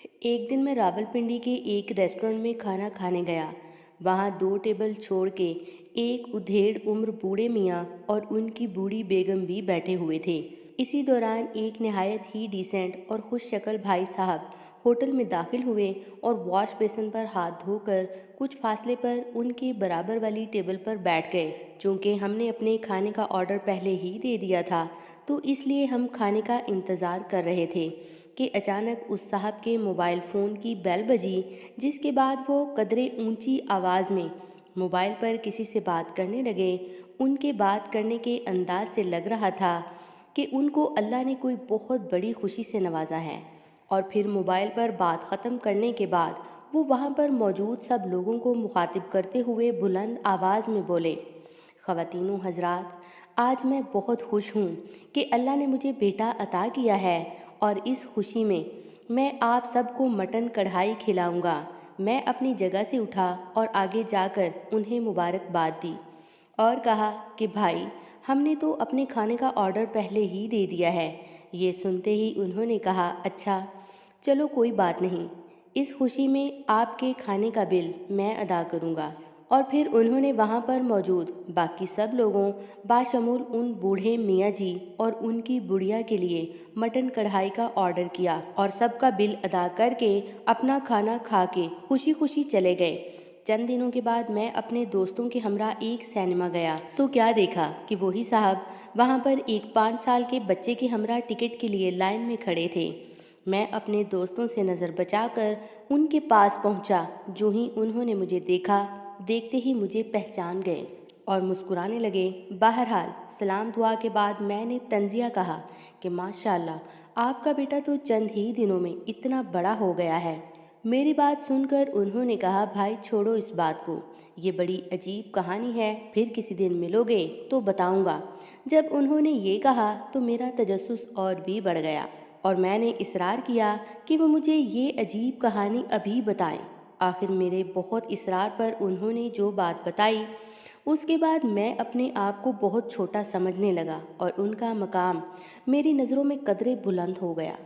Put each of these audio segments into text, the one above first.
एक दिन मैं रावलपिंडी के एक रेस्टोरेंट में खाना खाने गया। वहाँ दो टेबल छोड़ के एक उधेड़ उम्र बूढ़े मियाँ और उनकी बूढ़ी बेगम भी बैठे हुए थे। इसी दौरान एक निहायत ही डिसेंट और खुश शक्ल भाई साहब होटल में दाखिल हुए और वॉश बेसिन पर हाथ धोकर कुछ फासले पर उनके बराबर वाली टेबल पर बैठ गए। चूंकि हमने अपने खाने का ऑर्डर पहले ही दे दिया था, तो इसलिए हम खाने का इंतज़ार कर रहे थे कि अचानक उस साहब के मोबाइल फ़ोन की बेल बजी, जिसके बाद वो कदरे ऊंची आवाज़ में मोबाइल पर किसी से बात करने लगे। उनके बात करने के अंदाज से लग रहा था कि उनको अल्लाह ने कोई बहुत बड़ी खुशी से नवाजा है। और फिर मोबाइल पर बात ख़त्म करने के बाद वो वहाँ पर मौजूद सब लोगों को मुखातिब करते हुए बुलंद आवाज़ में बोले, ख़वातीनो हज़रात, आज मैं बहुत खुश हूँ कि अल्लाह ने मुझे बेटा अता किया है और इस खुशी में मैं आप सबको मटन कढ़ाई खिलाऊंगा। मैं अपनी जगह से उठा और आगे जाकर उन्हें मुबारकबाद दी और कहा कि भाई, हमने तो अपने खाने का ऑर्डर पहले ही दे दिया है। ये सुनते ही उन्होंने कहा, अच्छा चलो कोई बात नहीं, इस खुशी में आपके खाने का बिल मैं अदा करूँगा। और फिर उन्होंने वहाँ पर मौजूद बाकी सब लोगों बाशमूल उन बूढ़े मियाँ जी और उनकी बुढ़िया के लिए मटन कढ़ाई का ऑर्डर किया और सबका बिल अदा करके अपना खाना खा के खुशी खुशी चले गए। चंद दिनों के बाद मैं अपने दोस्तों के हमरा एक सिनेमा गया तो क्या देखा कि वही साहब वहाँ पर एक 5 साल के बच्चे के हमरा टिकट के लिए लाइन में खड़े थे। मैं अपने दोस्तों से नज़र बचाकर उनके पास पहुँचा। जो ही उन्होंने मुझे देखा, देखते ही मुझे पहचान गए और मुस्कुराने लगे। बहरहाल सलाम दुआ के बाद मैंने तंजिया कहा कि माशाल्लाह, आपका बेटा तो चंद ही दिनों में इतना बड़ा हो गया है। मेरी बात सुनकर उन्होंने कहा, भाई छोड़ो इस बात को, ये बड़ी अजीब कहानी है, फिर किसी दिन मिलोगे तो बताऊंगा। जब उन्होंने ये कहा तो मेरा तजस्सुस और भी बढ़ गया और मैंने इसरार किया कि वो मुझे ये अजीब कहानी अभी बताएं। आखिर मेरे बहुत इसरार पर उन्होंने जो बात बताई, उसके बाद मैं अपने आप को बहुत छोटा समझने लगा और उनका मकाम मेरी नज़रों में कदरे बुलंद हो गया।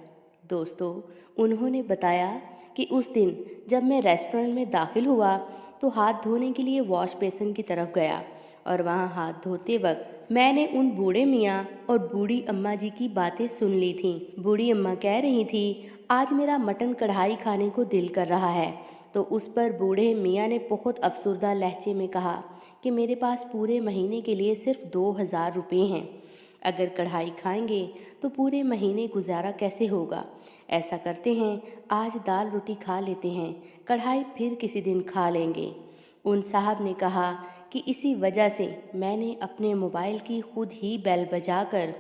दोस्तों, उन्होंने बताया कि उस दिन जब मैं रेस्टोरेंट में दाखिल हुआ तो हाथ धोने के लिए वॉश बेसिन की तरफ गया और वहाँ हाथ धोते वक्त मैंने उन बूढ़े मियाँ और बूढ़ी अम्मा जी की बातें सुन ली थीं। बूढ़ी अम्मा कह रही थी, आज मेरा मटन कढ़ाई खाने को दिल कर रहा है। तो उस पर बूढ़े मियाँ ने बहुत अफसरदा लहजे में कहा कि मेरे पास पूरे महीने के लिए सिर्फ 2000 रुपये हैं। अगर कढ़ाई खाएंगे तो पूरे महीने गुजारा कैसे होगा। ऐसा करते हैं, आज दाल रोटी खा लेते हैं, कढ़ाई फिर किसी दिन खा लेंगे। उन साहब ने कहा कि इसी वजह से मैंने अपने मोबाइल की खुद ही बेल बजाकर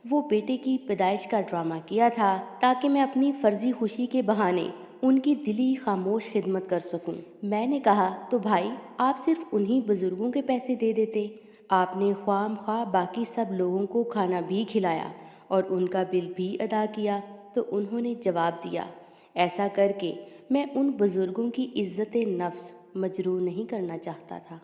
वो बेटे की पैदाइश का ड्रामा किया था, ताकि मैं अपनी फर्जी खुशी के बहाने उनकी दिली खामोश खिदमत कर सकूं। मैंने कहा, तो भाई आप सिर्फ उन्हीं बुजुर्गों के पैसे दे देते। आपने ख्वाम ख्वाह बाकी सब लोगों को खाना भी खिलाया और उनका बिल भी अदा किया। तो उन्होंने जवाब दिया, ऐसा करके मैं उन बुजुर्गों की इज्जत नफ्स मजरूह नहीं करना चाहता था।